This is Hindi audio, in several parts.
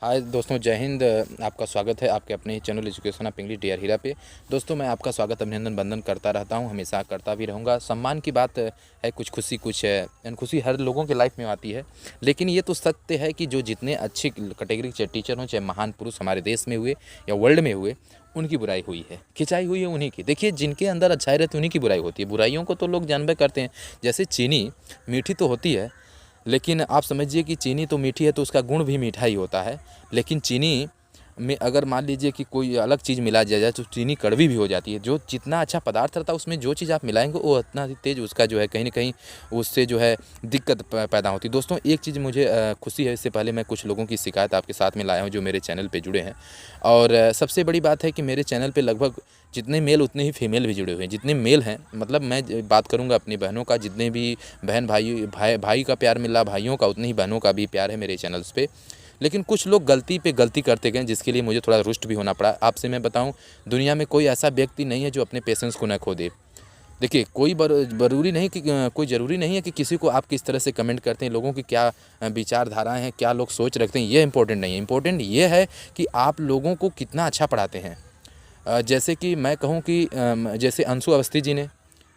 हाय दोस्तों, जय हिंद। आपका स्वागत है आपके अपने ही channel education of English DR Heera पे। दोस्तों, मैं आपका स्वागत अभिनंदन बंदन करता रहता हूं, हमेशा करता भी रहूँगा। सम्मान की बात है, कुछ खुशी कुछ अनखुशी हर लोगों के लाइफ में आती है, लेकिन ये तो सत्य है कि जो जितने अच्छी कैटेगरी के टीचर हों, चाहे महान पुरुष हमारे देश में हुए या वर्ल्ड में हुए, उनकी बुराई हुई है, खिंचाई हुई है उन्हीं की। देखिए, जिनके अंदर अच्छाई रहती है उन्हीं की बुराई होती है। बुराइयों को तो लोग जानबे करते हैं। जैसे चीनी मीठी तो होती है, लेकिन आप समझिए कि चीनी तो मीठी है तो उसका गुण भी मीठा ही होता है। लेकिन चीनी में अगर मान लीजिए कि कोई अलग चीज़ मिला दिया जाए तो चीनी कड़वी भी हो जाती है। जो जितना अच्छा पदार्थ रहता है उसमें जो चीज़ आप मिलाएंगे वो उतना ही तेज़ उसका जो है कहीं ना कहीं उससे जो है दिक्कत पैदा होती है। दोस्तों, एक चीज़ मुझे खुशी है, इससे पहले मैं कुछ लोगों की शिकायत आपके साथ में लाया हूँ जो मेरे चैनल पर जुड़े हैं। और सबसे बड़ी बात है कि मेरे चैनल पर लगभग जितने मेल उतने ही फीमेल भी जुड़े हुए हैं। जितने मेल हैं, मतलब मैं बात करूंगा अपनी बहनों का, जितने भी बहन भाई का प्यार मिला, भाइयों का उतने ही बहनों का भी प्यार है मेरे चैनल्स पे। लेकिन कुछ लोग गलती पे गलती करते गए, जिसके लिए मुझे थोड़ा रुष्ट भी होना पड़ा। आपसे मैं बताऊं, दुनिया में कोई ऐसा व्यक्ति नहीं है जो अपने पेशेंस को न खो दे। देखिए, कोई ज़रूरी नहीं कि कोई ज़रूरी नहीं है कि किसी को आप किस तरह से कमेंट करते हैं, लोगों की क्या विचारधाराएं हैं, क्या लोग सोच रखते हैं, ये इंपॉर्टेंट नहीं है। इंपॉर्टेंट ये है कि आप लोगों को कितना अच्छा पढ़ाते हैं। जैसे कि मैं कहूँ कि जैसे अंशु अवस्थी जी ने,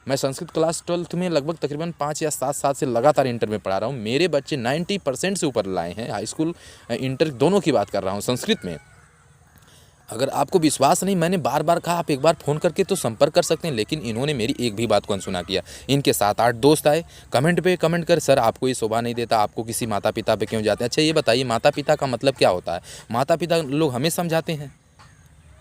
मैं संस्कृत क्लास 12th में लगभग तकरीबन 5 या 7 साल से लगातार इंटर में पढ़ा रहा हूँ। मेरे बच्चे 90% से ऊपर लाए हैं। हाई स्कूल इंटर दोनों की बात कर रहा हूँ संस्कृत में। अगर आपको विश्वास नहीं, मैंने बार बार कहा आप एक बार फ़ोन करके तो संपर्क कर सकते हैं, लेकिन इन्होंने मेरी एक भी बात को अनसुना किया। इनके 7-8 दोस्त आए, कमेंट पे कमेंट कर, सर आपको ये शोभा नहीं देता, आपको किसी माता पिता पे क्यों जाते हैं। अच्छा ये बताइए, माता पिता का मतलब क्या होता है? माता पिता लोग हमें समझाते हैं,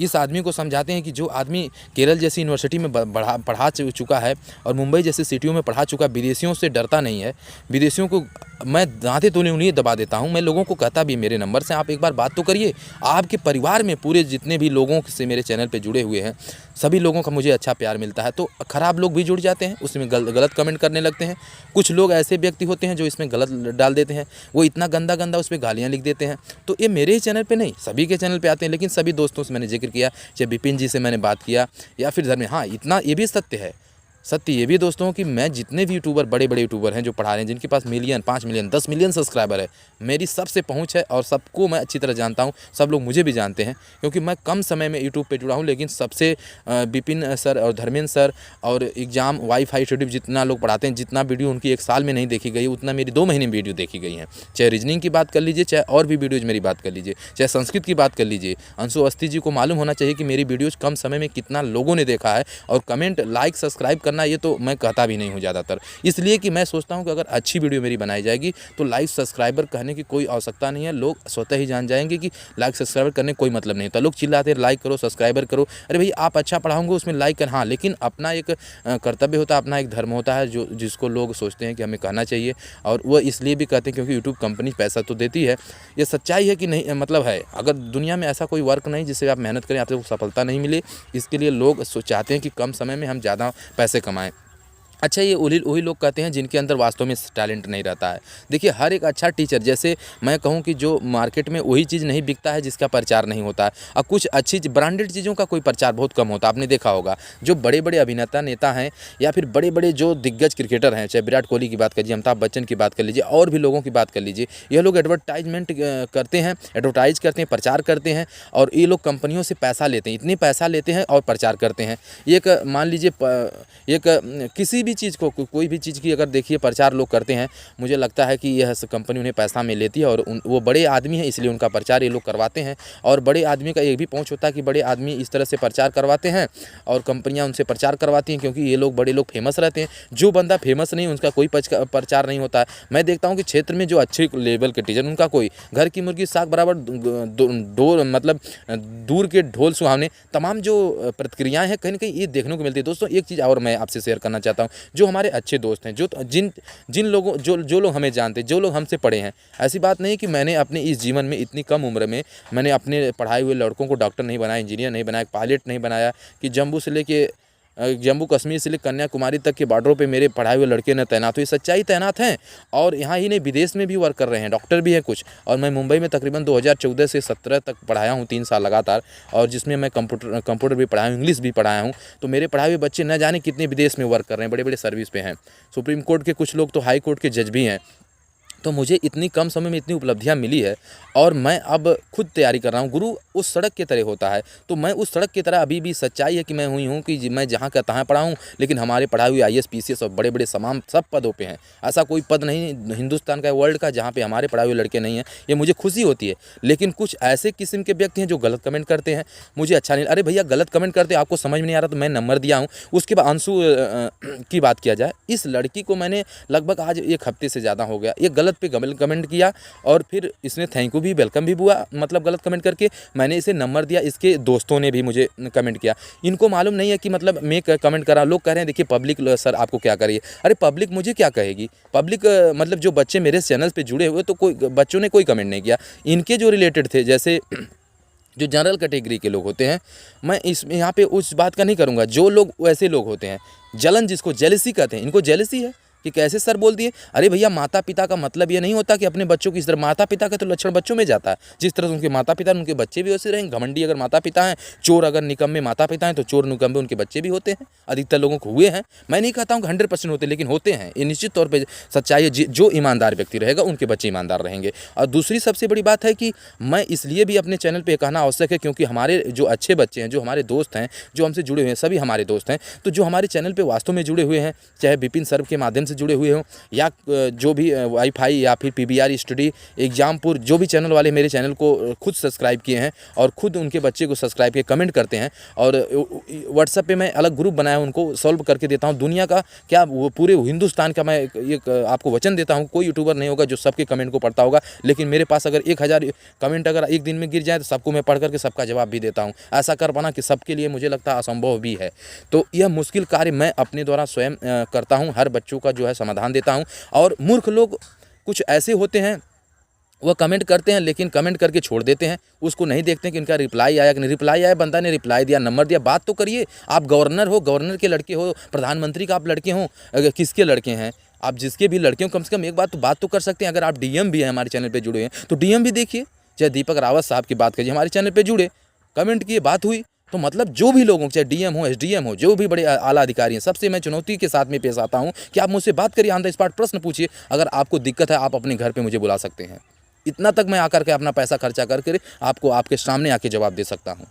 इस आदमी को समझाते हैं कि जो आदमी केरल जैसी यूनिवर्सिटी में पढ़ा चुका है और मुंबई जैसी सिटियों में पढ़ा चुका, विदेशियों से डरता नहीं है। विदेशियों को मैं दांते तूने उन्हें दबा देता हूं। मैं लोगों को कहता भी, मेरे नंबर से आप एक बार बात तो करिए। आपके परिवार में पूरे जितने भी लोगों से मेरे चैनल पे जुड़े हुए हैं, सभी लोगों का मुझे अच्छा प्यार मिलता है। तो खराब लोग भी जुड़ जाते हैं, उसमें गलत कमेंट करने लगते हैं। कुछ लोग ऐसे व्यक्ति होते हैं जो इसमें गलत डाल देते हैं, वो इतना गंदा गंदा उस पर गालियाँ लिख देते हैं। तो ये मेरे ही चैनल पे नहीं, सभी के चैनल पे आते हैं। लेकिन सभी दोस्तों से मैंने जिक्र किया, चाहे विपिन जी से मैंने बात किया या फिर धर्म, हाँ इतना ये भी सत्य है, सत्य ये भी दोस्तों कि मैं जितने भी यूट्यूबर, बड़े बड़े यूट्यूबर हैं जो पढ़ा रहे हैं, जिनके पास मिलियन, 5 मिलियन, 10 मिलियन सब्सक्राइबर है, मेरी सबसे पहुंच है और सबको मैं अच्छी तरह जानता हूं। सब लोग मुझे भी जानते हैं क्योंकि मैं कम समय में यूट्यूब पे जुड़ा हूं। लेकिन सबसे विपिन सर और धर्मेंद्र सर और एग्जाम वाईफाई शेड्यूल जितना लोग पढ़ाते हैं, जितना वीडियो उनकी एक साल में नहीं देखी गई, उतना मेरी 2 महीने में वीडियो देखी गई है। चाहे रीजनिंग की बात कर लीजिए, चाहे और भी वीडियोज़ मेरी बात कर लीजिए, चाहे संस्कृत की बात कर लीजिए। अंशु अवस्थी जी को मालूम होना चाहिए कि मेरी वीडियोज़ कम समय में कितना लोगों ने देखा है। और कमेंट, लाइक, सब्सक्राइब करना ये तो मैं कहता भी नहीं हूँ ज़्यादातर, इसलिए कि मैं सोचता हूँ कि अगर अच्छी वीडियो मेरी बनाई जाएगी तो लाइक सब्सक्राइबर कहने की कोई आवश्यकता नहीं है। लोग स्वतः ही जान जाएंगे कि लाइक सब्सक्राइबर करने कोई मतलब नहीं होता। लोग चिल्लाते हैं लाइक करो, सब्सक्राइबर करो, अरे भाई आप अच्छा पढ़ाओगे उसमें लाइक कर, हाँ, लेकिन अपना एक कर्तव्य होता है, अपना एक धर्म होता है जो जिसको लोग सोचते हैं कि हमें कहना चाहिए। और वो इसलिए भी कहते हैं क्योंकि यूट्यूब कंपनी पैसा तो देती है। ये सच्चाई है कि नहीं, मतलब है, अगर दुनिया में ऐसा कोई वर्क नहीं जिससे आप मेहनत करें आपसे सफलता नहीं मिले, इसके लिए लोग चाहते हैं कि कम समय में हम ज़्यादा पैसे कमाएं। अच्छा, ये वही लोग कहते हैं जिनके अंदर वास्तव में टैलेंट नहीं रहता है। देखिए, हर एक अच्छा टीचर, जैसे मैं कहूँ कि जो मार्केट में वही चीज़ नहीं बिकता है जिसका प्रचार नहीं होता है। और कुछ अच्छी ब्रांडेड चीज़ों का कोई प्रचार बहुत कम होता है। आपने देखा होगा जो बड़े बड़े अभिनेता नेता हैं या फिर बड़े बड़े जो दिग्गज क्रिकेटर हैं, चाहे विराट कोहली की बात करिए, अमिताभ बच्चन की बात कर लीजिए, और भी लोगों की बात कर लीजिए, ये लोग एडवर्टाइजमेंट करते हैं, एडवर्टाइज करते हैं, प्रचार करते हैं, और ये लोग कंपनियों से पैसा लेते हैं, इतने पैसा लेते हैं और प्रचार करते हैं। एक मान लीजिए एक किसी भी चीज़ को, कोई भी चीज़ की अगर देखिए प्रचार लोग करते हैं, मुझे लगता है कि यह कंपनी उन्हें पैसा में लेती है और वो बड़े आदमी हैं इसलिए उनका प्रचार ये लोग करवाते हैं। और बड़े आदमी का एक भी पहुंच होता है कि बड़े आदमी इस तरह से प्रचार करवाते हैं और कंपनियां उनसे प्रचार करवाती हैं, क्योंकि ये लोग, बड़े लोग फेमस रहते हैं। जो बंदा फेमस नहीं, उनका कोई प्रचार नहीं होता है। मैं देखता हूँ कि क्षेत्र में जो अच्छे लेवल के टीचर, उनका कोई घर की मुर्गी साग बराबर मतलब दूर के ढोल सुहावने, तमाम जो प्रतिक्रियाएं हैं कहीं ना कहीं ये देखने को मिलती है। दोस्तों, एक चीज़ और मैं आपसे शेयर करना चाहता हूँ। जो हमारे अच्छे दोस्त हैं, जो जिन लोगों, जो लोग हमें जानते हैं, जो लोग हमसे पढ़े हैं, ऐसी बात नहीं कि मैंने अपने इस जीवन में इतनी कम उम्र में मैंने अपने पढ़ाए हुए लड़कों को डॉक्टर नहीं बनाया, इंजीनियर नहीं बनाया, पायलट नहीं बनाया, कि जम्मू कश्मीर से लेकर कन्याकुमारी तक के बॉर्डरों पे मेरे पढ़ाए हुए लड़के ने तैनात हुए। सच्चाई तैनात हैं और यहाँ ही नहीं, विदेश में भी वर्क कर रहे हैं, डॉक्टर भी हैं कुछ। और मैं मुंबई में तकरीबन 2014 से 17 तक पढ़ाया हूँ, 3 साल लगातार, और जिसमें मैं कंप्यूटर भी पढ़ाया हूँ, इंग्लिश भी पढ़ाया हूँ। तो मेरे पढ़ाए हुए बच्चे न जाने कितने विदेश में वर्क कर रहे हैं, बड़े बड़े सर्विस पे हैं। सुप्रीम कोर्ट के कुछ लोग तो हाई कोर्ट के जज भी हैं। तो मुझे इतनी कम समय में इतनी उपलब्धियाँ मिली है और मैं अब खुद तैयारी कर रहा हूँ। गुरु उस सड़क की तरह होता है, तो मैं उस सड़क की तरह अभी भी सच्चाई है कि मैं हुई हूँ कि मैं जहाँ का तहाँ पढ़ा हूँ, लेकिन हमारे पढ़ाए हुए आईएएस पीसीएस और बड़े-बड़े तमाम सब पदों पे हैं। ऐसा कोई पद नहीं हिंदुस्तान का, वर्ल्ड का, जहाँ पे हमारे पढ़ाए हुए लड़के नहीं हैं। ये मुझे खुशी होती है। लेकिन कुछ ऐसे किस्म के व्यक्ति हैं जो गलत कमेंट करते हैं, मुझे अच्छा नहीं। अरे भैया, गलत कमेंट करते आपको समझ में नहीं आ रहा तो मैं नंबर दिया हूँ। उसके बाद अंशु की बात किया जाए, इस लड़की को मैंने लगभग आज 1 हफ्ते से ज़्यादा हो गया, ये गलत पे गलत कमेंट किया और फिर इसने थैंक यू भी, वेलकम भी हुआ, मतलब गलत कमेंट करके मैंने इसे नंबर दिया। इसके दोस्तों ने भी मुझे कमेंट किया। इनको मालूम नहीं है कि मतलब मैं कमेंट कर रहा हूँ। लोग कह रहे हैं देखिए पब्लिक सर आपको क्या करिए। अरे पब्लिक मुझे क्या कहेगी? पब्लिक मतलब जो बच्चे मेरे चैनल पे जुड़े हुए, तो कोई बच्चों ने कोई कमेंट नहीं किया। इनके जो रिलेटेड थे, जैसे जो जनरल कैटेगरी के लोग होते हैं, मैं इस यहाँ पे उस बात का नहीं करूँगा। जो लोग वैसे लोग होते हैं, जलन जिसको जेलसी कहते हैं, इनको जेलसी है कि कैसे सर बोल दिए। अरे भैया, माता पिता का मतलब ये नहीं होता कि अपने बच्चों की इस तरह, माता पिता का तो लक्षण बच्चों में जाता है। जिस तरह से उनके माता पिता, उनके बच्चे भी वैसे रहेंगे। घमंडी अगर माता पिता हैं, चोर अगर निकम्मे माता पिता हैं, तो चोर निकम्मे उनके बच्चे भी होते हैं। अधिकतर लोगों को हुए हैं। मैं नहीं कहता हूँ कि 100% होते, लेकिन होते हैं। ये निश्चित तौर पर सच्चाई है। जो ईमानदार व्यक्ति रहेगा उनके बच्चे ईमानदार रहेंगे। और दूसरी सबसे बड़ी बात है कि मैं इसलिए भी अपने चैनल पर कहना आवश्यक है क्योंकि हमारे जो अच्छे बच्चे हैं, जो हमारे दोस्त हैं, जो हमसे जुड़े हुए हैं, सभी हमारे दोस्त हैं। तो जो हमारे चैनल पर वास्तव में जुड़े हुए हैं, चाहे विपिन सर के माध्यम से जुड़े हुए हों या जो भी वाईफाई या फिर पीबीआर स्टडी एग्जामपुर, जो भी चैनल वाले मेरे चैनल को खुद सब्सक्राइब किए हैं और खुद उनके बच्चे को सब्सक्राइब किए, कमेंट करते हैं। और व्हाट्सएप पे मैं अलग ग्रुप बनाया, उनको सॉल्व करके देता हूं। दुनिया का क्या, वो पूरे हिंदुस्तान का मैं एक आपको वचन देता हूं, कोई यूट्यूबर नहीं होगा जो सबके कमेंट को पढ़ता होगा। लेकिन मेरे पास अगर 1000 कमेंट अगर एक दिन में गिर जाए तो सबको मैं पढ़ करके सबका जवाब भी देता हूँ। ऐसा कर पाना कि सबके लिए मुझे लगता है असंभव भी है। तो यह मुश्किल कार्य मैं अपने द्वारा स्वयं करता हूँ। हर बच्चों का जो है समाधान देता हूँ। और मूर्ख लोग कुछ ऐसे होते हैं, वह कमेंट करते हैं लेकिन कमेंट करके छोड़ देते हैं। उसको नहीं देखते कि इनका रिप्लाई आया कि नहीं। रिप्लाई आया, बंदा ने रिप्लाई दिया, नंबर दिया, बात तो करिए। आप गवर्नर हो, गवर्नर के लड़के हो, प्रधानमंत्री का आप लड़के हो, किसके लड़के हैं आप? जिसके भी लड़के हो, कम से कम एक बात तो कर सकते हैं। अगर आप डीएम भी हैं, हमारे चैनल पर जुड़े हैं, तो डीएम भी देखिए। चाहे दीपक रावत साहब की बात करिए, हमारे चैनल पर जुड़े, कमेंट किए, बात हुई। तो मतलब जो भी लोगों, चाहे डीएम हो, एसडीएम हो, जो भी बड़े आला अधिकारी हैं, सबसे मैं चुनौती के साथ में पेश आता हूं कि आप मुझसे बात करिए, ऑन द स्पॉट प्रश्न पूछिए। अगर आपको दिक्कत है, आप अपने घर पे मुझे बुला सकते हैं। इतना तक मैं आकर के अपना पैसा खर्चा करके आपको आपके सामने आके जवाब दे सकता हूँ।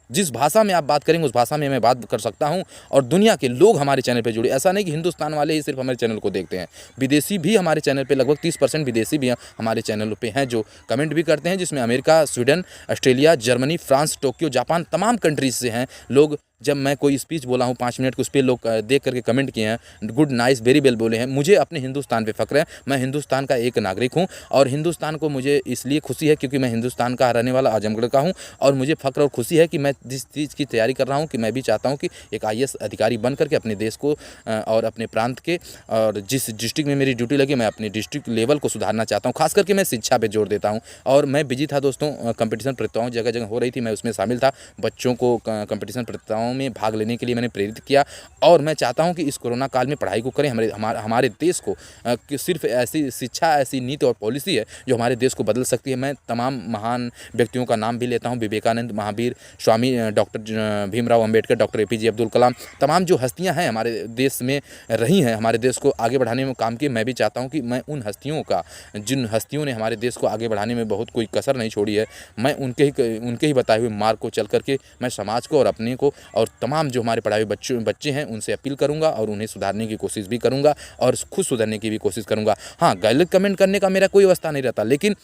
जिस भाषा में आप बात करेंगे उस भाषा में मैं बात कर सकता हूं। और दुनिया के लोग हमारे चैनल पे जुड़े, ऐसा नहीं कि हिंदुस्तान वाले ही सिर्फ हमारे चैनल को देखते हैं, विदेशी भी हमारे चैनल पे, लगभग 30% विदेशी भी हमारे चैनल पे हैं जो कमेंट भी करते हैं, जिसमें America, Sweden, Australia, Germany, France, Tokyo, Japan, तमाम कंट्रीज से हैं लोग। जब मैं कोई स्पीच बोला हूँ 5 मिनट को, उस पर लोग देख करके कमेंट किए हैं, गुड, नाइस, वेरी वेल बोले हैं। मुझे अपने हिंदुस्तान पे फ़ख्र है। मैं हिंदुस्तान का एक नागरिक हूँ और हिंदुस्तान को मुझे इसलिए खुशी है क्योंकि मैं हिंदुस्तान का रहने वाला, आजमगढ़ का हूँ। और मुझे फ़ख्र और खुशी है कि मैं जिस चीज़ की तैयारी कर रहा हूँ, कि मैं भी चाहता हूँ कि एक आईएएस अधिकारी बन करके अपने देश को और अपने प्रांत के, और जिस डिस्ट्रिक्ट में मेरी ड्यूटी लगी, मैं अपने डिस्ट्रिक्ट लेवल को सुधारना चाहता हूँ। खास करके मैं शिक्षा पर जोर देता हूँ। और मैं बिजी था दोस्तों, कंपटीशन प्रतियोगिताओं जगह जगह हो रही थी, मैं उसमें शामिल था। बच्चों को कंपटीशन प्रतियोगिताओं में भाग लेने के लिए मैंने प्रेरित किया। और मैं चाहता हूं कि इस कोरोना काल में पढ़ाई को करें। हमारे देश को कि सिर्फ ऐसी शिक्षा, ऐसी नीति और पॉलिसी है जो हमारे देश को बदल सकती है। मैं तमाम महान व्यक्तियों का नाम भी लेता हूं, Vivekananda, Mahavir, Swami doctor Bhimrao Ambedkar, doctor APJ Abdul Kalam, तमाम जो हस्तियां हैं हमारे देश में रही हैं, हमारे देश को आगे बढ़ाने में काम किए। मैं भी चाहता हूँ कि मैं उन हस्तियों का, जिन हस्तियों ने हमारे देश को आगे बढ़ाने में बहुत कोई कसर नहीं छोड़ी है, मैं उनके ही बताए हुए मार्ग को चल करके मैं समाज को और अपने को और तमाम जो हमारे पढ़ाए हुए बच्चे हैं उनसे अपील करूंगा और उन्हें सुधारने की कोशिश भी करूंगा और खुद सुधरने की भी कोशिश करूंगा। हाँ, गलत कमेंट करने का मेरा कोई अवस्था नहीं रहता, लेकिन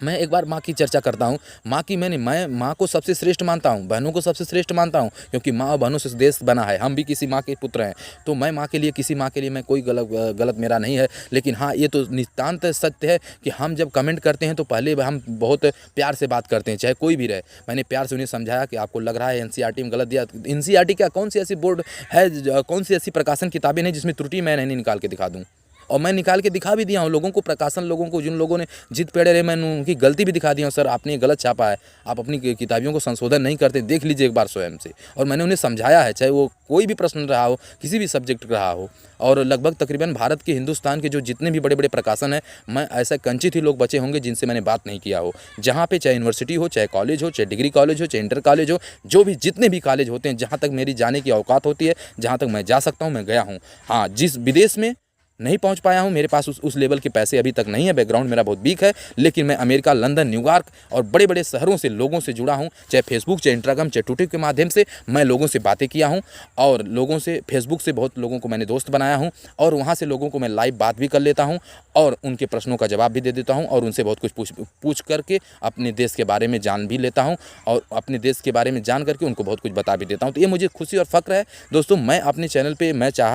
मैं एक बार माँ की चर्चा करता हूँ। माँ की मैं माँ को सबसे श्रेष्ठ मानता हूँ, बहनों को सबसे श्रेष्ठ मानता हूँ, क्योंकि माँ और बहनों से देश बना है। हम भी किसी माँ के पुत्र हैं, तो मैं माँ के लिए, किसी माँ के लिए मैं कोई गलत मेरा नहीं है। लेकिन हाँ, ये तो नितांत सत्य है कि हम जब कमेंट करते हैं तो पहले हम बहुत प्यार से बात करते हैं, चाहे कोई भी रहे। मैंने प्यार से उन्हें समझाया कि आपको लग रहा है एनसीईआरटी में गलत दिया। एनसीईआरटी क्या, कौन सी ऐसी बोर्ड है, कौन सी ऐसी प्रकाशन किताबें हैं जिसमें त्रुटि मैं नहीं निकाल के दिखा दूँ? और मैं निकाल के दिखा भी दिया हूँ लोगों को, प्रकाशन लोगों को, जिन लोगों ने जिद पेड़े रहे, मैंने उनकी गलती भी दिखा दी हूँ। सर, आपने गलत छापा है, आप अपनी किताबियों को संशोधन नहीं करते, देख लीजिए एक बार स्वयं से। और मैंने उन्हें समझाया है, चाहे वो कोई भी प्रश्न रहा हो, किसी भी सब्जेक्ट रहा हो। और लगभग तकरीबन भारत के, हिंदुस्तान के जो जितने भी बड़े बड़े प्रकाशन हैं, मैं ऐसा कंचित ही लोग बचे होंगे जिनसे मैंने बात नहीं किया हो। जहाँ पे चाहे यूनिवर्सिटी हो, चाहे कॉलेज हो, चाहे डिग्री कॉलेज हो, चाहे इंटर कॉलेज हो, जो भी जितने भी कॉलेज होते हैं, जहाँ तक मेरी जाने की औकात होती है, जहाँ तक मैं जा सकता हूँ, मैं गया हूँ। हाँ, जिस विदेश में नहीं पहुंच पाया हूं, मेरे पास उस लेवल के पैसे अभी तक नहीं है, बैकग्राउंड मेरा बहुत वीक है, लेकिन मैं अमेरिका, लंदन, न्यूयॉर्क और बड़े बड़े शहरों से लोगों से जुड़ा हूं, चाहे फेसबुक, चाहे इंस्टाग्राम, चाहे ट्विटर के माध्यम से मैं लोगों से बातें किया हूं और लोगों से फेसबुक से बहुत लोगों को मैंने दोस्त बनाया हूं और वहाँ से लोगों को मैं लाइव बात भी कर लेता हूँ और उनके प्रश्नों का जवाब भी दे देता हूँ और उनसे बहुत कुछ पूछ करके अपने देश के बारे में जान भी लेता हूँ और अपने देश के बारे में जान करके उनको बहुत कुछ बता भी देता हूँ। तो ये मुझे खुशी और फ़ख्र है दोस्तों। मैं अपने चैनल पे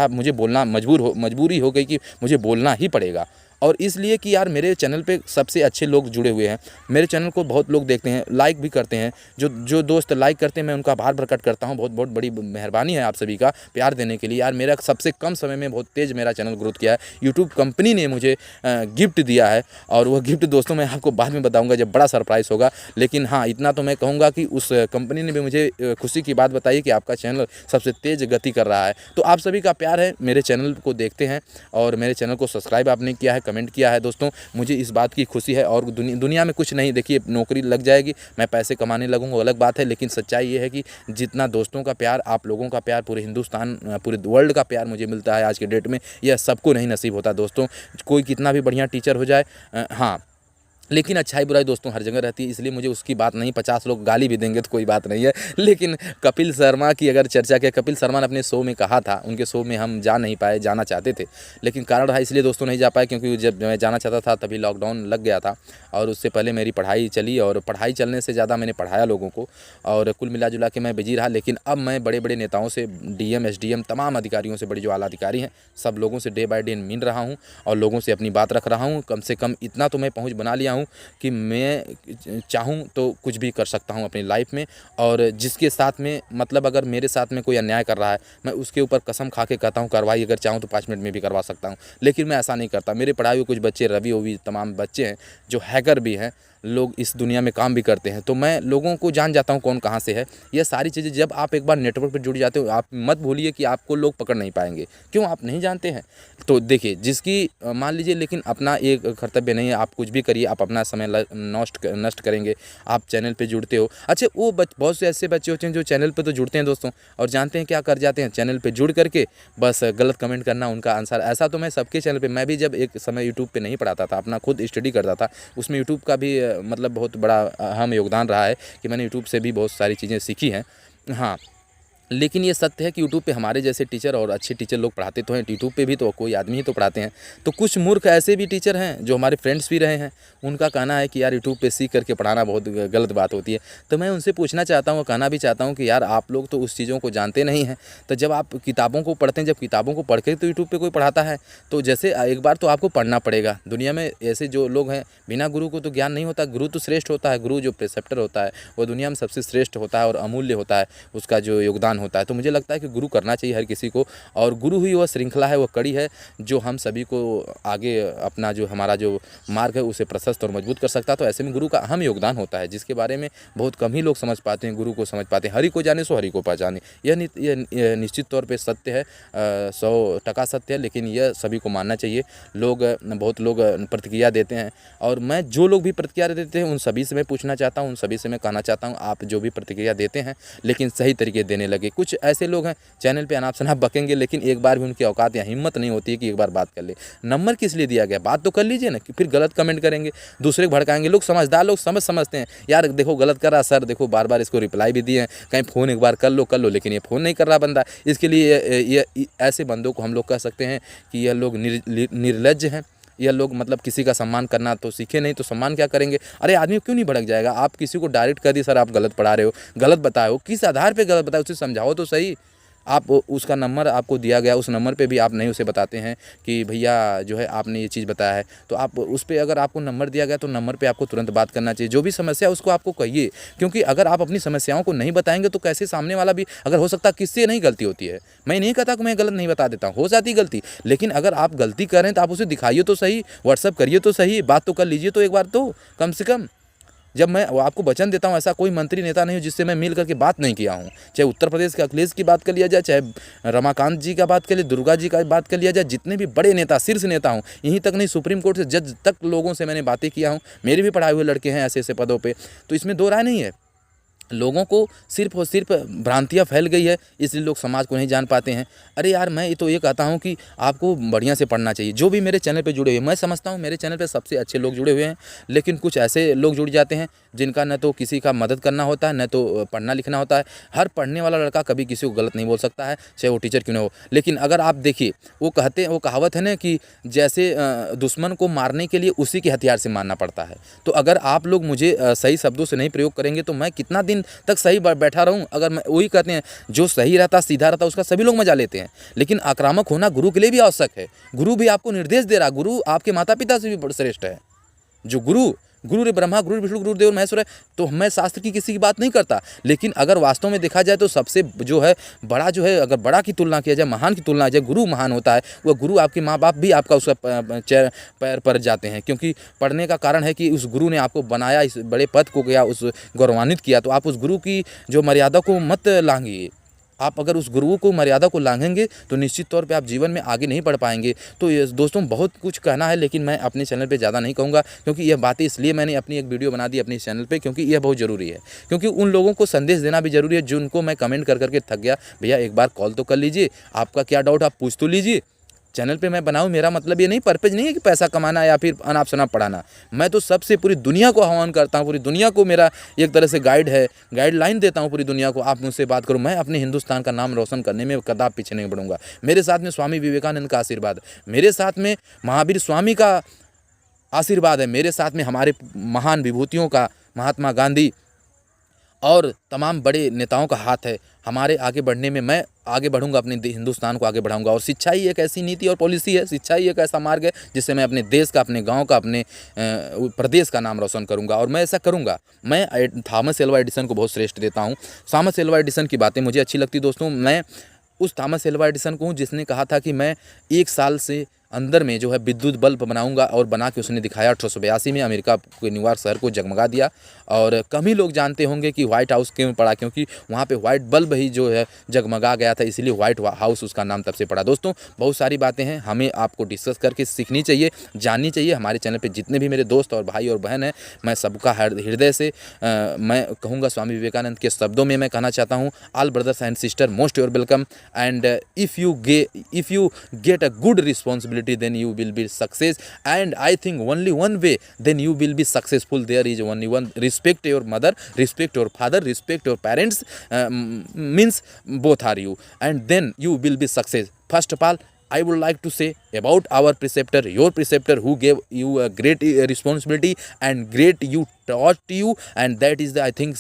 मुझे बोलना मजबूरी हो गई कि मुझे बोलना ही पड़ेगा और इसलिए कि यार मेरे चैनल पे सबसे अच्छे लोग जुड़े हुए हैं, मेरे चैनल को बहुत लोग देखते हैं, लाइक भी करते हैं। जो दोस्त लाइक करते हैं मैं उनका आभार प्रकट करता हूं। बहुत बहुत बड़ी मेहरबानी है आप सभी का प्यार देने के लिए। यार मेरा सबसे कम समय में बहुत तेज़ मेरा चैनल ग्रोथ किया है। यूट्यूब कंपनी ने मुझे गिफ्ट दिया है और वह गिफ्ट दोस्तों मैं आपको बाद में बताऊँगा जब बड़ा सरप्राइज़ होगा। लेकिन हाँ, इतना तो मैं कहूँगा कि उस कंपनी ने भी मुझे खुशी की बात बताई कि आपका चैनल सबसे तेज़ गति कर रहा है। तो आप सभी का प्यार है, मेरे चैनल को देखते हैं और मेरे चैनल को सब्सक्राइब आपने किया है, कमेंट किया है दोस्तों, मुझे इस बात की खुशी है। और दुनिया में कुछ नहीं, देखिए नौकरी लग जाएगी, मैं पैसे कमाने लगूंगा, अलग बात है, लेकिन सच्चाई ये है कि जितना दोस्तों का प्यार, आप लोगों का प्यार, पूरे हिंदुस्तान, पूरे वर्ल्ड का प्यार मुझे मिलता है आज के डेट में, यह सबको नहीं नसीब होता दोस्तों। कोई कितना भी बढ़िया टीचर हो जाए, हाँ, लेकिन अच्छाई बुराई दोस्तों हर जगह रहती है, इसलिए मुझे उसकी बात नहीं, 50 लोग गाली भी देंगे तो कोई बात नहीं है। लेकिन कपिल शर्मा की अगर चर्चा करें, कपिल शर्मा ने अपने शो में कहा था, उनके शो में हम जा नहीं पाए, जाना चाहते थे, लेकिन कारण रहा इसलिए दोस्तों नहीं जा पाए क्योंकि जब मैं जाना चाहता था तभी लॉकडाउन लग गया था और उससे पहले मेरी पढ़ाई चली और पढ़ाई चलने से ज़्यादा मैंने पढ़ाया लोगों को और कुल मिला जुला के मैं बिजी रहा। लेकिन अब मैं बड़े बड़े नेताओं से, डीएम, एसडीएम, तमाम अधिकारियों से, बड़े जो आला अधिकारी हैं, सब लोगों से डे बाय डे मिल रहा हूँ और लोगों से अपनी बात रख रहा हूँ। कम से कम इतना तो मैं पहुँच बना लिया हूँ कि मैं चाहूँ तो कुछ भी कर सकता हूँ अपनी लाइफ में। और जिसके साथ में, मतलब अगर मेरे साथ में कोई अन्याय कर रहा है, मैं उसके ऊपर कसम खा के कहता हूँ कार्रवाई अगर चाहूँ तो 5 मिनट में भी करवा सकता हूँ, लेकिन मैं ऐसा नहीं करता। मेरे पढ़ाए हुए कुछ बच्चे, रवि ओवी, तमाम बच्चे हैं जो हैकर भी हैं, लोग इस दुनिया में काम भी करते हैं, तो मैं लोगों को जान जाता हूँ कौन कहाँ से है। ये सारी चीज़ें जब आप एक बार नेटवर्क पर जुड़ जाते हो, आप मत भूलिए कि आपको लोग पकड़ नहीं पाएंगे। क्यों? आप नहीं जानते हैं। तो देखिए, जिसकी मान लीजिए, लेकिन अपना एक कर्तव्य नहीं है, आप कुछ भी करिए, आप अपना समय नष्ट करेंगे। आप चैनल पे जुड़ते हो, अच्छा वो बहुत से ऐसे बच्चे होते हैं जो चैनल पे तो जुड़ते हैं दोस्तों और जानते हैं क्या कर जाते हैं, चैनल पे जुड़ करके बस गलत कमेंट करना उनका आंसर। ऐसा तो मैं सबके चैनल पे, मैं भी जब एक समय यूट्यूब पे नहीं पढ़ाता था, अपना खुद स्टडी करता था, उसमें यूट्यूब का भी मतलब बहुत बड़ा अहम योगदान रहा है कि मैंने यूट्यूब से भी बहुत सारी चीज़ें सीखी हैं। हाँ, लेकिन ये सत्य है कि यूट्यूब पे हमारे जैसे टीचर और अच्छे टीचर लोग पढ़ाते तो हैं, यूट्यूब पे भी तो कोई आदमी ही तो पढ़ाते हैं। तो कुछ मूर्ख ऐसे भी टीचर हैं जो हमारे फ्रेंड्स भी रहे हैं, उनका कहना है कि यार यूट्यूब पे सीख करके पढ़ाना बहुत गलत बात होती है। तो मैं उनसे पूछना चाहता हूँ, कहना भी चाहता हूँ कि यार आप लोग तो उस चीज़ों को जानते नहीं हैं। तो जब आप किताबों को पढ़ते हैं, जब किताबों को पढ़ के तो यूट्यूब पर कोई पढ़ाता है, तो जैसे एक बार तो आपको पढ़ना पड़ेगा। दुनिया में ऐसे जो लोग हैं, बिना गुरु को तो ज्ञान नहीं होता। गुरु तो श्रेष्ठ होता है, गुरु जो प्रेसेप्टर होता है वो दुनिया में सबसे श्रेष्ठ होता है और अमूल्य होता है, उसका जो योगदान होता है। तो मुझे लगता है कि गुरु करना चाहिए हर किसी को, और गुरु ही वह श्रृंखला है, वह कड़ी है जो हम सभी को आगे अपना जो हमारा जो मार्ग है उसे प्रशस्त और मजबूत कर सकता है। तो ऐसे में गुरु का अहम योगदान होता है, जिसके बारे में बहुत कम ही लोग समझ पाते हैं, गुरु को समझ पाते हैं। हरि को जाने सो हरि को पहचाने, यह निश्चित तौर पर सत्य है, 100% सत्य है, लेकिन यह सभी को मानना चाहिए। बहुत लोग प्रतिक्रिया देते हैं और मैं जो लोग भी प्रतिक्रिया देते हैं उन सभी से मैं पूछना चाहता हूँ, उन सभी से मैं कहना चाहता हूँ, आप जो भी प्रतिक्रिया देते हैं लेकिन सही तरीके देने लगे। कुछ ऐसे लोग हैं चैनल पे अनाप शनाप बकेंगे, लेकिन एक बार भी उनकी औकात या हिम्मत नहीं होती है कि एक बार बात कर ले। नंबर किस लिए दिया गया, बात तो कर लीजिए ना, कि फिर गलत कमेंट करेंगे, दूसरे को भड़काएंगे। लोग समझदार लोग समझते हैं, यार देखो गलत कर रहा सर, देखो बार बार इसको रिप्लाई भी दिए हैं, कहीं फ़ोन एक बार कर लो, लेकिन ये फ़ोन नहीं कर रहा बंदा। इसके लिए ये ऐसे बंदों को हम लोग कह सकते हैं कि यह लोग निर्लज्ज हैं। यह लोग मतलब किसी का सम्मान करना तो सीखे नहीं, तो सम्मान क्या करेंगे। अरे आदमी क्यों नहीं भड़क जाएगा। आप किसी को डायरेक्ट कर दिए, सर आप गलत पढ़ा रहे हो, गलत बताए हो, किस आधार पे गलत बताए, उसे समझाओ तो सही। आप उसका नंबर आपको दिया गया, उस नंबर पे भी आप नहीं उसे बताते हैं कि भैया जो है आपने ये चीज़ बताया है, तो आप उस पर अगर आपको नंबर दिया गया तो नंबर पे आपको तुरंत बात करना चाहिए। जो भी समस्या है उसको आपको कहिए, क्योंकि अगर आप अपनी समस्याओं को नहीं बताएंगे तो कैसे सामने वाला भी, अगर हो सकता है किससे नहीं गलती होती है, मैं नहीं कहता कि मैं गलत नहीं बता देता हूँ, हो जाती गलती, लेकिन अगर आप गलती कर रहे हैं तो आप उसे दिखाइए तो सही, व्हाट्सअप करिए तो सही, बात तो कर लीजिए तो एक बार तो कम से कम। जब मैं आपको वचन देता हूँ, ऐसा कोई मंत्री नेता नहीं हो जिससे मैं मिल करके बात नहीं किया हूँ। चाहे उत्तर प्रदेश के अखिलेश की बात कर लिया जाए, चाहे रमाकांत जी का बात कर लिया, दुर्गा जी का बात कर लिया जाए, जितने भी बड़े नेता, शीर्ष नेता हूँ, यहीं तक नहीं सुप्रीम कोर्ट से जज तक लोगों से मैंने बातें किया हूँ। मेरे भी पढ़ाए हुए लड़के हैं ऐसे ऐसे पदों पर, तो इसमें दो राय नहीं है। लोगों को सिर्फ़ और सिर्फ भ्रांतियाँ फैल गई है, इसलिए लोग समाज को नहीं जान पाते हैं। अरे यार, मैं ये तो ये कहता हूँ कि आपको बढ़िया से पढ़ना चाहिए। जो भी मेरे चैनल पे जुड़े हुए हैं, मैं समझता हूँ मेरे चैनल पे सबसे अच्छे लोग जुड़े हुए हैं, लेकिन कुछ ऐसे लोग जुड़ जाते हैं जिनका न तो किसी का मदद करना होता है, न तो पढ़ना लिखना होता है। हर पढ़ने वाला लड़का कभी किसी को गलत नहीं बोल सकता है, चाहे वो टीचर क्यों ना हो। लेकिन अगर आप देखिए, वो कहावत है ना कि जैसे दुश्मन को मारने के लिए उसी के हथियार से मारना पड़ता है। तो अगर आप लोग मुझे सही शब्दों से नहीं प्रयोग करेंगे तो मैं कितना दिन तक सही बैठा रहूं। अगर मैं वही कहते हैं, जो सही रहता सीधा रहता उसका सभी लोग मजा लेते हैं, लेकिन आक्रामक होना गुरु के लिए भी आवश्यक है। गुरु भी आपको निर्देश दे रहा, गुरु आपके माता पिता से भी श्रेष्ठ है। जो गुरु रे ब्रह्मा गुरु विष्णु गुरुदेव महेश्वर है। तो मैं शास्त्र की किसी की बात नहीं करता, लेकिन अगर वास्तव में देखा जाए तो सबसे जो है बड़ा जो है, अगर बड़ा की तुलना किया जाए, महान की तुलना किया जाए, गुरु महान होता है। वह गुरु आपके माँ बाप भी आपका उसका पैर पर जाते हैं, क्योंकि पढ़ने का कारण है कि उस गुरु ने आपको बनाया, इस बड़े पद को गया, उस गौरवान्वित किया। तो आप उस गुरु की जो मर्यादा को मत लांघिए। आप अगर उस गुरु को मर्यादा को लांघेंगे तो निश्चित तौर पे आप जीवन में आगे नहीं बढ़ पाएंगे। तो ये दोस्तों, बहुत कुछ कहना है, लेकिन मैं अपने चैनल पे ज़्यादा नहीं कहूँगा, क्योंकि यह बातें इसलिए मैंने अपनी एक वीडियो बना दी अपने चैनल पे, क्योंकि यह बहुत ज़रूरी है। क्योंकि उन लोगों को संदेश देना भी ज़रूरी है जिनको मैं कमेंट कर करके थक गया। भैया एक बार कॉल तो कर लीजिए, आपका क्या डाउट आप पूछ तो लीजिए। चैनल पे मैं बनाऊँ, मेरा मतलब ये नहीं, पर्पज़ नहीं है कि पैसा कमाना या फिर अनाप शनाप पढ़ाना। मैं तो सबसे पूरी दुनिया को आह्वान करता हूँ, पूरी दुनिया को मेरा एक तरह से गाइडलाइन देता हूँ पूरी दुनिया को। आप मुझसे बात करो, मैं अपने हिंदुस्तान का नाम रोशन करने में कदाप पीछे नहीं बढ़ूंगा। मेरे साथ में स्वामी विवेकानंद का आशीर्वाद, मेरे साथ में महावीर स्वामी का आशीर्वाद है, मेरे साथ में हमारे महान विभूतियों का, महात्मा गांधी और तमाम बड़े नेताओं का हाथ है हमारे आगे बढ़ने में। मैं आगे बढ़ूंगा, अपने हिंदुस्तान को आगे बढ़ाऊंगा। और शिक्षा ही एक ऐसी नीति और पॉलिसी है, शिक्षा ही एक ऐसा मार्ग है जिससे मैं अपने देश का, अपने गांव का, अपने प्रदेश का नाम रोशन करूंगा। और मैं ऐसा करूंगा। मैं थॉमस एल्वा एडिसन को बहुत श्रेष्ठ देता हूं। थॉमस एल्वा एडिसन की बातें मुझे अच्छी लगती दोस्तों। मैं उस थॉमस एल्वा एडिसन को हूँ जिसने कहा था कि मैं 1 साल से अंदर में जो है विद्युत बल्ब बनाऊंगा, और बना के उसने दिखाया। 1882 में अमेरिका के न्यूयॉर्क शहर को जगमगा दिया। और कम ही लोग जानते होंगे कि व्हाइट हाउस क्यों पड़ा, क्योंकि वहाँ पे व्हाइट बल्ब ही जो है जगमगा गया था, इसलिए व्हाइट हाउस उसका नाम तब से पड़ा। दोस्तों, बहुत सारी बातें हैं, हमें आपको डिस्कस करके सीखनी चाहिए, जाननी चाहिए। हमारे चैनल पे जितने भी मेरे दोस्त और भाई और बहन हैं, मैं सबका हृदय से मैं कहूँगा, स्वामी विवेकानंद के शब्दों में मैं कहना चाहता हूँ, all brothers and sister most your welcome, and if you get a good responsibility, then you will be success. And I think only one way then you will be successful, there is only one: respect your mother, respect your father, respect your parents, means both are you, and then you will be success. First of all, I would like to say about our preceptor, your preceptor, who gave you a great responsibility and great you taught you, and that is the, I think,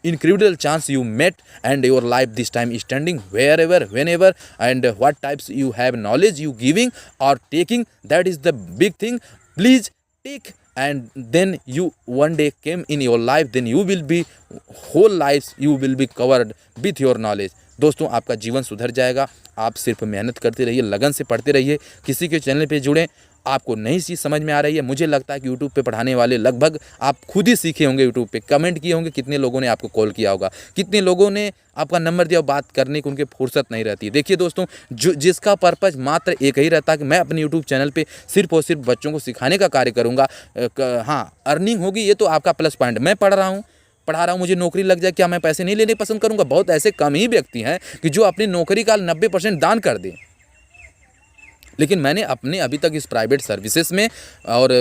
incredible chance you met, and your life this time is standing wherever, whenever, and what types you have knowledge you giving or taking, that is the big thing. Please take, and then you one day came in your life, then you will be whole lives you will be covered with your knowledge. दोस्तों, आपका जीवन सुधर जाएगा। आप सिर्फ मेहनत करते रहिए, लगन से पढ़ते रहिए, किसी के चैनल पे जुड़ें। आपको नई चीज़ समझ में आ रही है, मुझे लगता है कि यूट्यूब पे पढ़ाने वाले लगभग आप खुद ही सीखे होंगे। यूट्यूब पे कमेंट किए होंगे, कितने लोगों ने आपको कॉल किया होगा, कितने लोगों ने आपका नंबर दिया, बात करने की उनके फुर्सत नहीं रहती। देखिए दोस्तों, जिसका पर्पज़ मात्र एक ही रहता है कि मैं अपने यूट्यूब चैनल पे सिर्फ और सिर्फ बच्चों को सिखाने का कार्य करूँगा। हाँ, अर्निंग होगी, ये तो आपका प्लस पॉइंट। मैं पढ़ा रहा हूँ, मुझे नौकरी लग जाए, क्या मैं पैसे नहीं लेने पसंद करूँगा? बहुत ऐसे कम ही व्यक्ति हैं कि जो अपनी नौकरी का 90% दान कर दें। लेकिन मैंने अपने अभी तक इस प्राइवेट सर्विसेज में और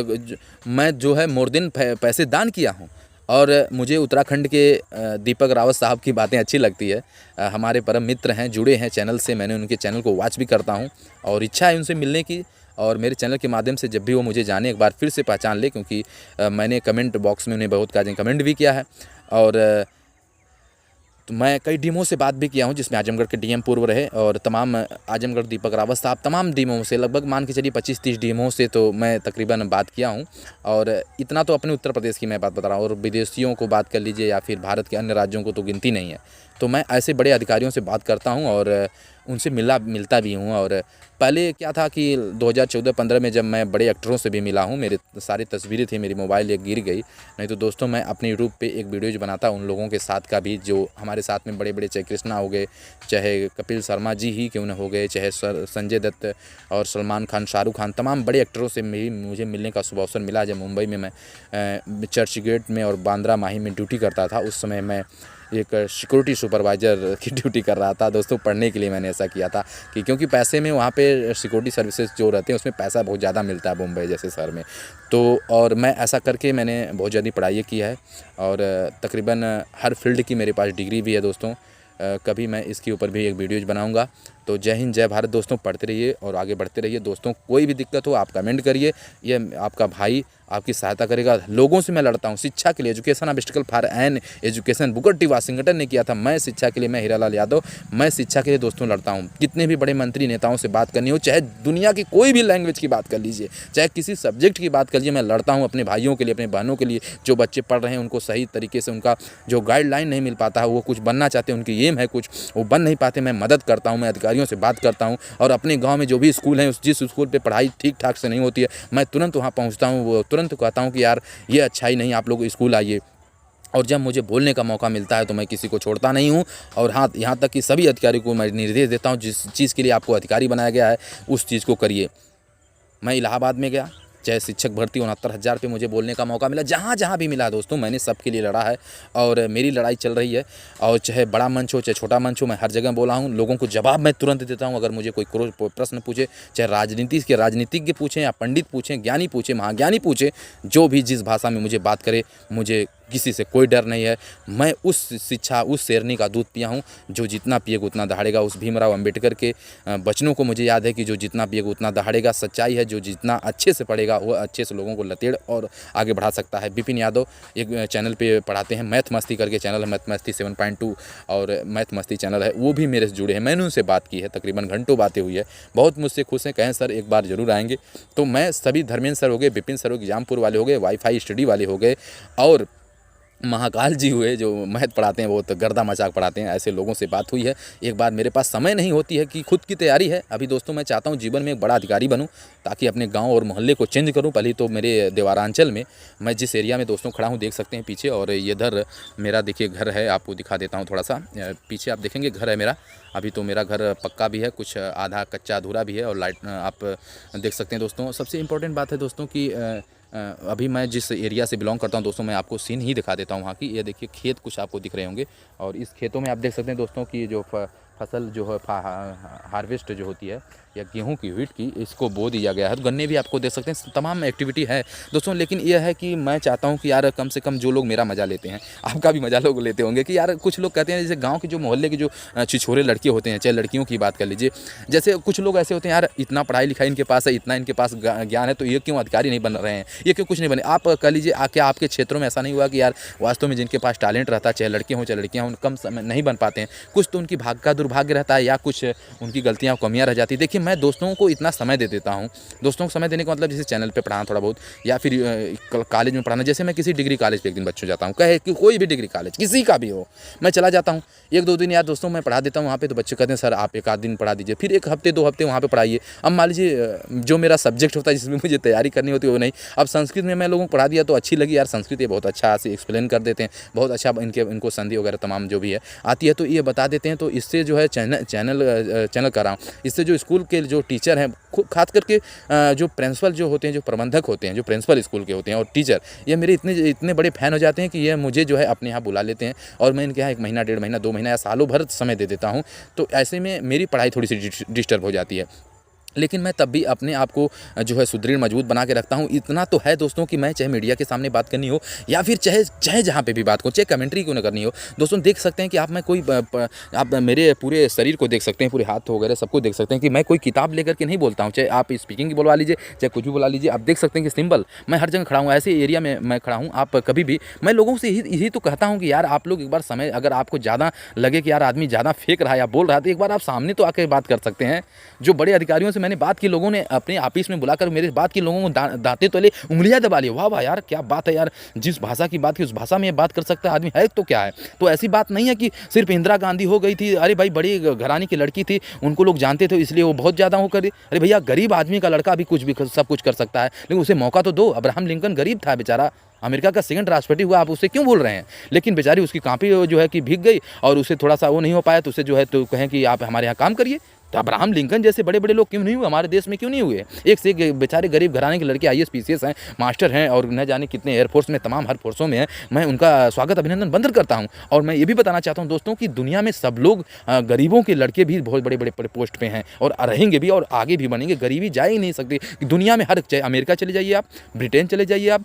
मैं जो है मोर देन पैसे दान किया हूँ। और मुझे उत्तराखंड के दीपक रावत साहब की बातें अच्छी लगती है। हमारे परम मित्र हैं, जुड़े हैं चैनल से, मैंने उनके चैनल को वॉच भी करता हूँ और इच्छा है उनसे मिलने की। और मेरे चैनल के माध्यम से जब भी वो मुझे जाने, एक बार फिर से पहचान ले, क्योंकि मैंने कमेंट बॉक्स में उन्हें बहुत काज़ी कमेंट भी किया है। और तो मैं कई डीमों से बात भी किया हूं, जिसमें आजमगढ़ के डीएम पूर्व रहे और तमाम आजमगढ़ दीपक रावत साहब, तमाम डीमों से, लगभग मान के चलिए 25-30 डीमों से तो मैं तकरीबन बात किया हूं। और इतना तो अपने उत्तर प्रदेश की मैं बात बता रहा हूं, और विदेशियों को बात कर लीजिए या फिर भारत के अन्य राज्यों को तो गिनती नहीं है। तो मैं ऐसे बड़े अधिकारियों से बात करता हूँ और उनसे मिलता भी हूँ। और पहले क्या था कि 2014-15 में जब मैं बड़े एक्टरों से भी मिला हूँ, मेरे सारी तस्वीरें थी, मेरी मोबाइल एक गिर गई। नहीं तो दोस्तों मैं अपने यूट्यूब पे एक वीडियोज़ बनाता उन लोगों के साथ का भी जो हमारे साथ में बड़े-बड़े, चाहे कृष्णा हो गए, चाहे कपिल शर्मा जी ही क्यों न हो गए, चाहे संजय दत्त और सलमान खान, शाहरुख खान, तमाम बड़े एक्टरों से मुझे मिलने का शुभ अवसर मिला। जब मुंबई में मैं चर्च गेट में और बांद्रा माही में ड्यूटी करता था, उस समय मैं एक सिक्योरिटी सुपरवाइज़र की ड्यूटी कर रहा था। दोस्तों पढ़ने के लिए मैंने ऐसा किया था कि क्योंकि पैसे में वहाँ पे सिक्योरिटी सर्विसेज जो रहते हैं उसमें पैसा बहुत ज़्यादा मिलता है मुंबई जैसे शहर में। तो और मैं ऐसा करके मैंने बहुत ज़्यादा पढ़ाई की है और तकरीबन हर फील्ड की मेरे पास डिग्री भी है दोस्तों। कभी मैं इसके ऊपर भी एक वीडियोज़ बनाऊंगा। तो जय हिंद, जय भारत दोस्तों, पढ़ते रहिए और आगे बढ़ते रहिए दोस्तों। कोई भी दिक्कत हो आप कमेंट करिए, ये आपका भाई आपकी सहायता करेगा। लोगों से मैं लड़ता हूँ शिक्षा के लिए। Education obstacle for an education Booker T Washington ने किया था। मैं शिक्षा के लिए, मैं हीरालाल यादव, मैं शिक्षा के लिए दोस्तों लड़ता हूँ। कितने भी बड़े मंत्री नेताओं से बात करनी हो, चाहे दुनिया की कोई भी लैंग्वेज की बात कर लीजिए, चाहे किसी सब्जेक्ट की बात कर लीजिए, मैं लड़ता हूँ अपने भाइयों के लिए, अपने बहनों के लिए। जो बच्चे पढ़ रहे हैं उनको सही तरीके से, उनका जो गाइडलाइन नहीं मिल पाता है, वो कुछ बनना चाहते हैं, उनकी एम है कुछ, वो बन नहीं पाते, मैं मदद करता हूँ, मैं अधिकारियों से बात करता हूँ। और अपने गाँव में जो भी स्कूल हैं, जिस स्कूल पर पढ़ाई ठीक ठाक से नहीं होती है, मैं तुरंत वहाँ पहुँचता हूँ, वो तुरंत कहता हूँ कि यार ये अच्छा ही नहीं, आप लोग स्कूल आइए। और जब मुझे बोलने का मौका मिलता है तो मैं किसी को छोड़ता नहीं हूँ। और हाँ, यहाँ तक कि सभी अधिकारियों को मैं निर्देश देता हूँ, जिस चीज़ के लिए आपको अधिकारी बनाया गया है उस चीज़ को करिए। मैं इलाहाबाद में गया, चाहे शिक्षक भर्ती 69,000 पे मुझे बोलने का मौका मिला, जहाँ जहाँ भी मिला दोस्तों मैंने सबके लिए लड़ा है और मेरी लड़ाई चल रही है। और चाहे बड़ा मंच हो चाहे छोटा मंच हो, मैं हर जगह बोला हूँ। लोगों को जवाब मैं तुरंत देता हूँ। अगर मुझे कोई प्रश्न पूछे, चाहे राजनीतिज्ञ पूछें या पंडित पूछें, ज्ञानी पूछें, महाज्ञानी पूछें, जो भी जिस भाषा में मुझे बात करे, मुझे किसी से कोई डर नहीं है। मैं उस शिक्षा, उस शेरनी का दूध पिया हूँ जो जितना पिएगा उतना दहाड़ेगा। उस भीमराव अंबेडकर के वचनों को मुझे याद है कि जो जितना पिएगा उतना दहाड़ेगा। सच्चाई है, जो जितना अच्छे से पढ़ेगा वो अच्छे से लोगों को लतेड़ और आगे बढ़ा सकता है। विपिन यादव एक चैनल पे पढ़ाते हैं, मैथ मस्ती करके चैनल है, मैथ मस्ती 7.2 और मैथ मस्ती चैनल है, वो भी मेरे से जुड़े हैं। मैंने उनसे बात की है, तकरीबन घंटों बातें हुई है, बहुत मुझसे खुश हैं। कहें सर एक बार ज़रूर आएंगे। तो मैं सभी धर्मेंद्र सर हो गए, विपिन सर हो गए, एग्जामपुर वाले हो गए, वाईफाई स्टडी वाले हो गए, और महाकाल जी हुए जो मैथ पढ़ाते हैं, वो तो गर्दा मजाक पढ़ाते हैं, ऐसे लोगों से बात हुई है। एक बार मेरे पास समय नहीं होती है कि खुद की तैयारी है अभी दोस्तों। मैं चाहता हूँ जीवन में एक बड़ा अधिकारी बनूँ ताकि अपने गांव और मोहल्ले को चेंज करूँ। पहले तो मेरे देवारांचल में, मैं जिस एरिया में दोस्तों खड़ा हूँ देख सकते हैं पीछे, और ये इधर मेरा देखिए घर है, आपको दिखा देता हूँ थोड़ा सा। पीछे आप देखेंगे घर है मेरा। अभी तो मेरा घर पक्का भी है, कुछ आधा कच्चा अधूरा भी है, और लाइट आप देख सकते हैं दोस्तों। सबसे इम्पोर्टेंट बात है दोस्तों कि अभी मैं जिस एरिया से बिलोंग करता हूं दोस्तों, मैं आपको सीन ही दिखा देता हूं वहाँ की। ये देखिए खेत कुछ आपको दिख रहे होंगे, और इस खेतों में आप देख सकते हैं दोस्तों कि जो फसल जो है हार्वेस्ट जो होती है या गेहूं की, व्हीट की, इसको बो दिया गया है। तो गन्ने भी आपको देख सकते हैं, तमाम एक्टिविटी है दोस्तों। लेकिन यह है कि मैं चाहता हूं कि यार कम से कम जो लोग मेरा मज़ा लेते हैं, आपका भी मज़ा लोग लेते होंगे कि यार कुछ लोग कहते हैं, जैसे गाँव के जो मोहल्ले के जो छिछोरे लड़के होते हैं, चाहे लड़कियों की बात कर लीजिए, जैसे कुछ लोग ऐसे होते हैं, यार इतना पढ़ाई लिखाई इनके पास है, इतना इनके पास ज्ञान है, तो ये क्यों अधिकारी नहीं बन रहे हैं, ये क्यों कुछ नहीं बने। आप कह लीजिए क्या आपके क्षेत्रों में ऐसा नहीं हुआ कि यार वास्तव में जिनके पास टैलेंट रहता है, चाहे लड़के हों चाहे लड़कियाँ हों, कम समय नहीं बन पाते हैं। कुछ तो उनकी भाग्य का दुर्भाग्य रहता है, या कुछ उनकी गलतियाँ कमियाँ रह जाती है। देखिए मैं दोस्तों को इतना समय दे देता हूँ। दोस्तों को समय देने का मतलब जैसे चैनल पे पढ़ाना थोड़ा बहुत, या फिर कॉलेज में पढ़ाना। जैसे मैं किसी डिग्री कॉलेज पे एक दिन बच्चों जाता हूँ, कहे कि कोई भी डिग्री कॉलेज किसी का भी हो, मैं चला जाता हूँ 1-2 दिन यार दोस्तों मैं पढ़ा देता हूँ वहाँ पे। तो बच्चे कहते हैं सर आप 1 आध दिन पढ़ा दीजिए, फिर 1 हफ्ते 2 हफ्ते वहाँ पे पढ़ाइए। अब मान लीजिए जो मेरा सब्जेक्ट होता है जिसमें मुझे तैयारी करनी होती है वो नहीं। अब संस्कृत में मैं लोगों को पढ़ा दिया तो अच्छी लगी, यार संस्कृत ये बहुत अच्छा से एक्सप्लेन कर देते हैं, बहुत अच्छा इनको संधि वगैरह तमाम जो भी है आती है तो ये बता देते हैं। तो इससे जो है चैनल कर रहा हूँ, इससे जो स्कूल के जो टीचर हैं, खास करके जो प्रिंसिपल जो होते हैं, जो प्रबंधक होते हैं, जो प्रिंसिपल स्कूल के होते हैं और टीचर, ये मेरे इतने बड़े फ़ैन हो जाते हैं कि ये मुझे जो है अपने यहाँ बुला लेते हैं, और मैं इनके यहाँ 1 महीना 1.5 महीना 2 महीना या सालों भर समय दे देता हूँ। तो ऐसे में मेरी पढ़ाई थोड़ी सी डिस्टर्ब हो जाती है, लेकिन मैं तब भी अपने आप को जो है सुदृढ़ मजबूत बना के रखता हूँ। इतना तो है दोस्तों कि मैं चाहे मीडिया के सामने बात करनी हो या फिर चाहे जहाँ पे भी बात करूँ, चाहे कमेंट्री क्यों ना करनी हो दोस्तों, देख सकते हैं कि आप आप मेरे पूरे शरीर को देख सकते हैं, पूरे हाथ वगैरह सबको देख सकते हैं कि मैं कोई किताब लेकर के नहीं बोलता हूँ। चाहे आप स्पीकिंग की बुलवा लीजिए, चाहे कुछ भी बुला लीजिए, आप देख सकते हैं कि सिंबल मैं हर जगह खड़ा हूँ, ऐसे एरिया में मैं खड़ा हूँ। आप कभी भी, मैं लोगों से यही तो कहता हूँ कि यार आप लोग एक बार समय, अगर आपको ज़्यादा लगे कि यार आदमी ज़्यादा फेंक रहा है या बोल रहा है, तो एक बार आप सामने तो आकर बात कर सकते हैं। जो बड़े अधिकारियों से मैंने बात की, लोगों ने अपने ऑफिस में बुलाकर मेरे बात की, लोगों को दाँतें तले उँगलियाँ दबा ली। वाह वाह यार, क्या बात है यार, जिस भाषा की बात की उस भाषा में ये बात कर सकता है आदमी, है तो क्या है। तो ऐसी बात नहीं है कि सिर्फ इंदिरा गांधी हो गई थी, अरे भाई बड़ी घराने की लड़की थी, उनको लोग जानते थे इसलिए वो बहुत ज़्यादा वो करे। अरे भैया, गरीब आदमी का लड़का भी कुछ भी सब कुछ कर सकता है, लेकिन उसे मौका तो दो। अब्राहम लिंकन गरीब था बेचारा, अमेरिका का सेकंड राष्ट्रपति हुआ, आप उससे क्यों बोल रहे हैं। लेकिन बेचारी उसकी कॉपी जो है कि भीग गई और उसे थोड़ा सा वो नहीं हो पाया, तो उसे जो है तो कहें कि आप हमारे यहाँ काम करिए। तो अब्राहम लिंकन जैसे बड़े बड़े लोग क्यों नहीं हुए हमारे देश में, क्यों नहीं हुए। एक से एक बेचारे गरीब घराने के लड़के IAS PCS हैं, मास्टर हैं और न जाने कितने एयरफोर्स में, तमाम हर फोर्सों में हैं। मैं उनका स्वागत अभिनंदन बंदर करता हूँ। और मैं ये भी बताना चाहता हूँ दोस्तों कि दुनिया में सब लोग, गरीबों के लड़के भी बहुत बड़े बड़े पोस्ट पे हैं और रहेंगे भी और आगे भी बनेंगे। गरीबी जा ही नहीं सकती दुनिया में। हर चाहे अमेरिका चले जाइए आप, ब्रिटेन चले जाइए आप,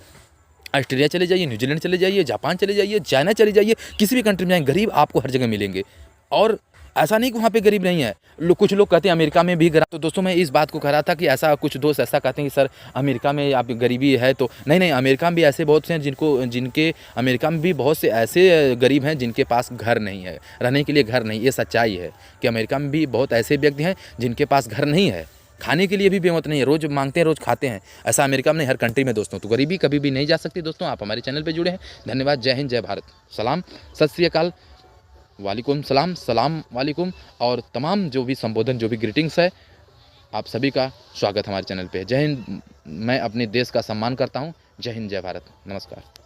ऑस्ट्रेलिया चले जाइए, न्यूजीलैंड चले जाइए, जापान चले जाइए, चाइना चले जाइए, किसी भी कंट्री में जाएँ, गरीब आपको हर जगह मिलेंगे। और ऐसा नहीं कि वहाँ पे गरीब नहीं है। कुछ लोग कहते हैं अमेरिका में भी गरीब। तो दोस्तों मैं इस बात को कह रहा था कि ऐसा कुछ दोस्त ऐसा कहते हैं कि सर अमेरिका में आप गरीबी है, तो नहीं, अमेरिका में भी ऐसे बहुत से हैं जिनके अमेरिका में भी बहुत से ऐसे गरीब हैं जिनके पास घर नहीं है, रहने के लिए घर नहीं। ये सच्चाई है कि अमेरिका में भी बहुत ऐसे व्यक्ति हैं जिनके पास घर नहीं है, खाने के लिए भी बेमत नहीं है, रोज़ मांगते हैं रोज़ खाते हैं। ऐसा अमेरिका में नहीं, हर कंट्री में दोस्तों। तो गरीबी कभी भी नहीं जा सकती दोस्तों। आप हमारे चैनल पे जुड़े हैं, धन्यवाद। जय हिंद, जय भारत, सलाम, सत श्री अकाल, वालेकुम सलाम, सलाम वालेकुम, और तमाम जो भी संबोधन, जो भी ग्रीटिंग्स है, आप सभी का स्वागत हमारे चैनल पे। जय हिंद। मैं अपने देश का सम्मान करता हूँ। जय हिंद, जय भारत, नमस्कार।